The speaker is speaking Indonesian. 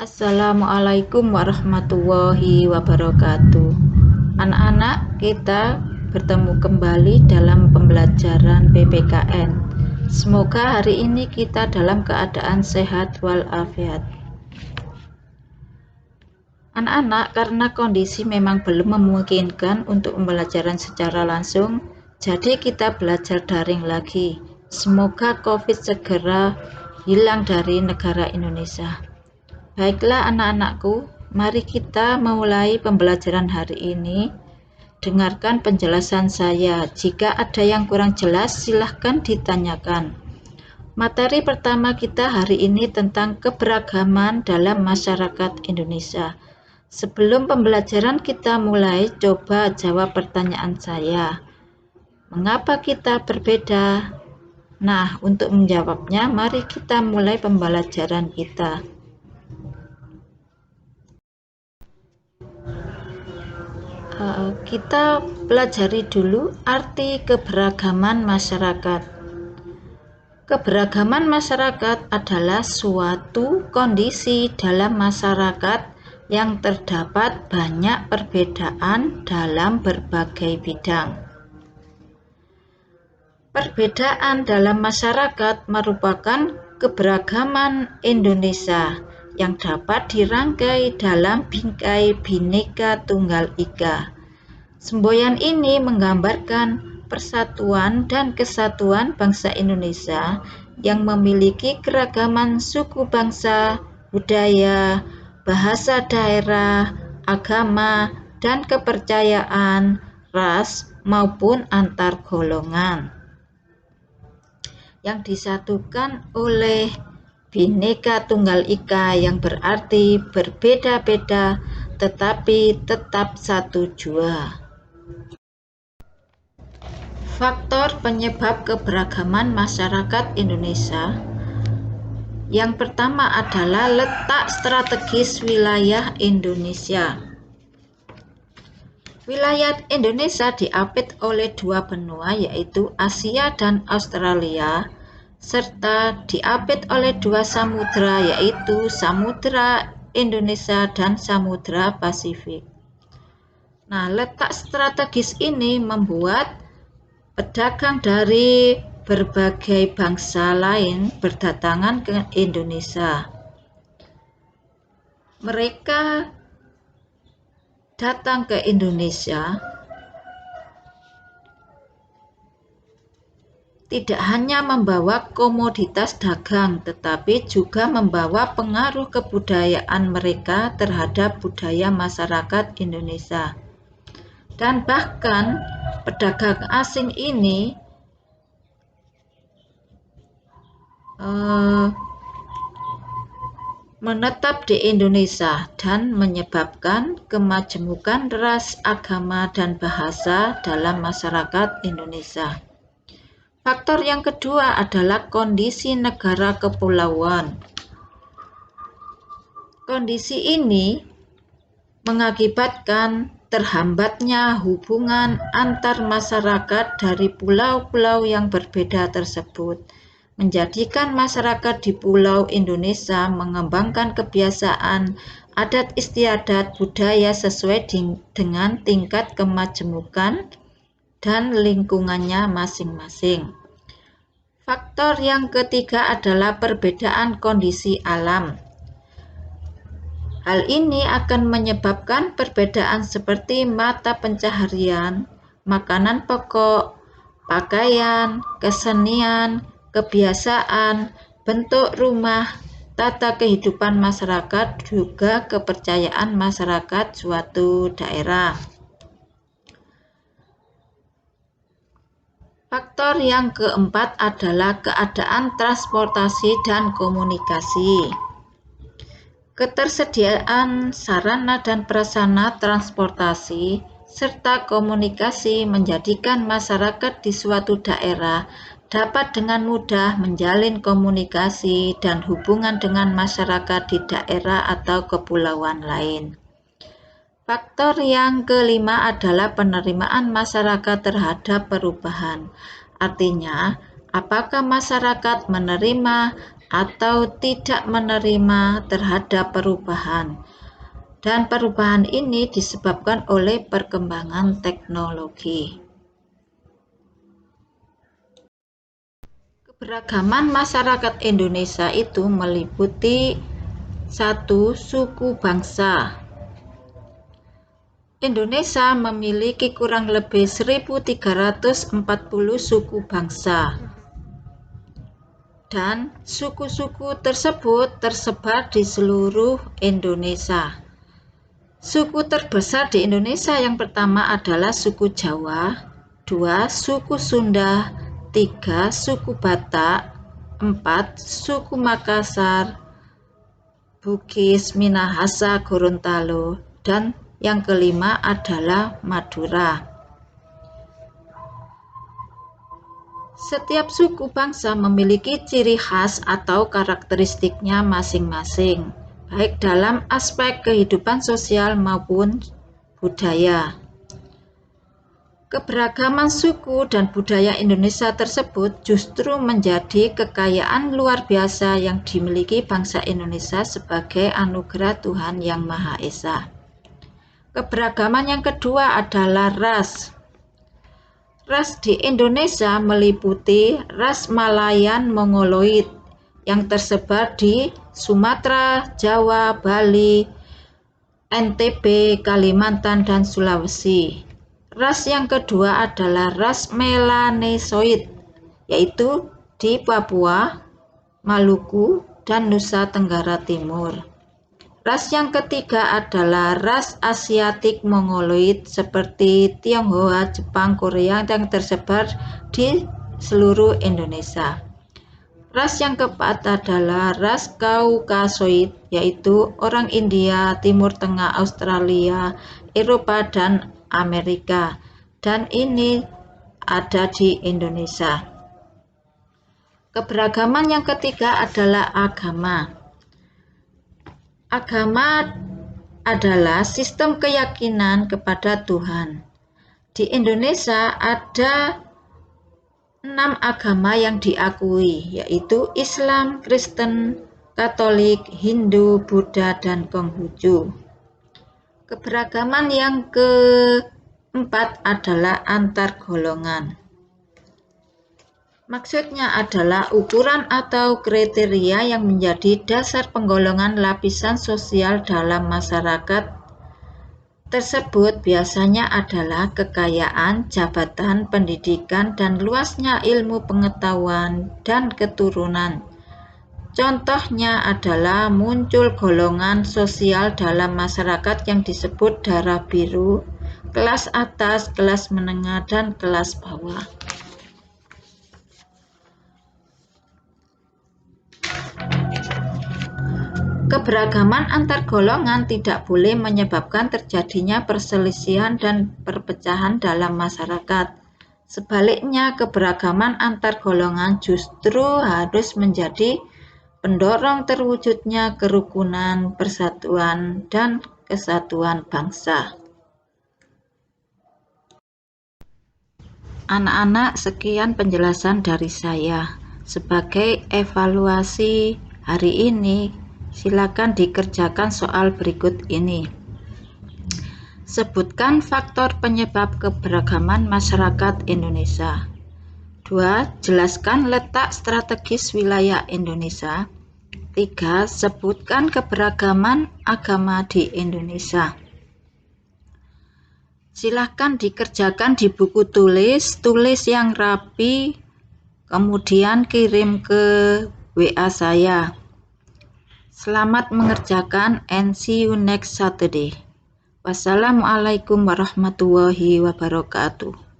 Assalamualaikum warahmatullahi wabarakatuh. Anak-anak, kita bertemu kembali dalam pembelajaran PPKN. Semoga hari ini kita dalam keadaan sehat walafiat. Anak-anak, karena kondisi memang belum memungkinkan untuk pembelajaran secara langsung, jadi kita belajar daring lagi. Semoga COVID segera hilang dari negara Indonesia. Baiklah anak-anakku, mari kita mulai pembelajaran hari ini. Dengarkan penjelasan saya. Jika ada yang kurang jelas, silahkan ditanyakan. Materi pertama kita hari ini tentang keberagaman dalam masyarakat Indonesia. Sebelum pembelajaran kita mulai, coba jawab pertanyaan saya. Mengapa kita berbeda? Nah, untuk menjawabnya, mari kita mulai pembelajaran kita. Kita pelajari dulu arti keberagaman masyarakat. Keberagaman masyarakat adalah suatu kondisi dalam masyarakat yang terdapat banyak perbedaan dalam berbagai bidang. Perbedaan dalam masyarakat merupakan keberagaman Indonesia yang dapat dirangkai dalam bingkai Bhinneka Tunggal Ika. Semboyan ini menggambarkan persatuan dan kesatuan bangsa Indonesia yang memiliki keragaman suku bangsa, budaya, bahasa daerah, agama, dan kepercayaan, ras, maupun antar golongan, yang disatukan oleh Bhinneka Tunggal Ika yang berarti berbeda-beda tetapi tetap satu jua. Faktor penyebab keberagaman masyarakat Indonesia. Yang pertama adalah letak strategis wilayah Indonesia. Wilayah Indonesia diapit oleh dua benua, yaitu Asia dan Australia, serta diapit oleh dua samudra, yaitu Samudra Indonesia dan Samudra Pasifik. Nah, letak strategis ini membuat pedagang dari berbagai bangsa lain berdatangan ke Indonesia. Mereka datang ke Indonesia tidak hanya membawa komoditas dagang, tetapi juga membawa pengaruh kebudayaan mereka terhadap budaya masyarakat Indonesia. Dan bahkan pedagang asing ini menetap di Indonesia dan menyebabkan kemajemukan ras, agama, dan bahasa dalam masyarakat Indonesia. Faktor yang kedua adalah kondisi negara kepulauan. Kondisi ini mengakibatkan terhambatnya hubungan antar masyarakat dari pulau-pulau yang berbeda tersebut, menjadikan masyarakat di pulau Indonesia mengembangkan kebiasaan, adat istiadat, budaya sesuai dengan tingkat kemajemukan dan lingkungannya masing-masing. Faktor yang ketiga adalah perbedaan kondisi alam. Hal ini akan menyebabkan perbedaan seperti mata pencaharian, makanan pokok, pakaian, kesenian, kebiasaan, bentuk rumah, tata kehidupan masyarakat, juga kepercayaan masyarakat suatu daerah. Faktor yang keempat adalah keadaan transportasi dan komunikasi. Ketersediaan sarana dan prasarana transportasi serta komunikasi menjadikan masyarakat di suatu daerah dapat dengan mudah menjalin komunikasi dan hubungan dengan masyarakat di daerah atau kepulauan lain. Faktor yang kelima adalah penerimaan masyarakat terhadap perubahan. Artinya, apakah masyarakat menerima atau tidak menerima terhadap perubahan. Dan perubahan ini disebabkan oleh perkembangan teknologi. Keberagaman masyarakat Indonesia itu meliputi 1. Suku bangsa. Indonesia memiliki kurang lebih 1.340 suku bangsa. Dan suku-suku tersebut tersebar di seluruh Indonesia. Suku terbesar di Indonesia yang pertama adalah suku Jawa, 2. Suku Sunda, 3. Suku Batak, 4. Suku Makassar, Bugis, Minahasa, Gorontalo, dan yang kelima adalah Madura. Setiap suku bangsa memiliki ciri khas atau karakteristiknya masing-masing, baik dalam aspek kehidupan sosial maupun budaya. Keberagaman suku dan budaya Indonesia tersebut justru menjadi kekayaan luar biasa yang dimiliki bangsa Indonesia sebagai anugerah Tuhan Yang Maha Esa. Keberagaman yang kedua adalah ras. Ras di Indonesia meliputi ras Malayan Mongoloid yang tersebar di Sumatera, Jawa, Bali, NTB, Kalimantan, dan Sulawesi. Ras yang kedua adalah ras Melanesoid, yaitu di Papua, Maluku, dan Nusa Tenggara Timur. Ras yang ketiga adalah ras Asiatik Mongoloid seperti Tionghoa, Jepang, Korea yang tersebar di seluruh Indonesia. Ras yang keempat adalah ras Kaukasoid, yaitu orang India, Timur Tengah, Australia, Eropa, dan Amerika. Dan ini ada di Indonesia. Keberagaman yang ketiga adalah agama. Agama adalah sistem keyakinan kepada Tuhan. Di Indonesia ada 6 agama yang diakui, yaitu Islam, Kristen, Katolik, Hindu, Buddha, dan Konghucu. Keberagaman yang keempat adalah antar golongan. Maksudnya adalah ukuran atau kriteria yang menjadi dasar penggolongan lapisan sosial dalam masyarakat tersebut biasanya adalah kekayaan, jabatan, pendidikan, dan luasnya ilmu pengetahuan dan keturunan. Contohnya adalah muncul golongan sosial dalam masyarakat yang disebut darah biru, kelas atas, kelas menengah, dan kelas bawah. Keberagaman antar golongan tidak boleh menyebabkan terjadinya perselisihan dan perpecahan dalam masyarakat. Sebaliknya, keberagaman antar golongan justru harus menjadi pendorong terwujudnya kerukunan, persatuan, dan kesatuan bangsa. Anak-anak, sekian penjelasan dari saya. Sebagai evaluasi hari ini, silakan dikerjakan soal berikut ini. Sebutkan faktor penyebab keberagaman masyarakat Indonesia. 2. Jelaskan letak strategis wilayah Indonesia. 3. Sebutkan keberagaman agama di Indonesia. Silakan dikerjakan di buku tulis yang rapi, kemudian kirim ke WA saya. Selamat mengerjakan and see you next Saturday. Wassalamualaikum warahmatullahi wabarakatuh.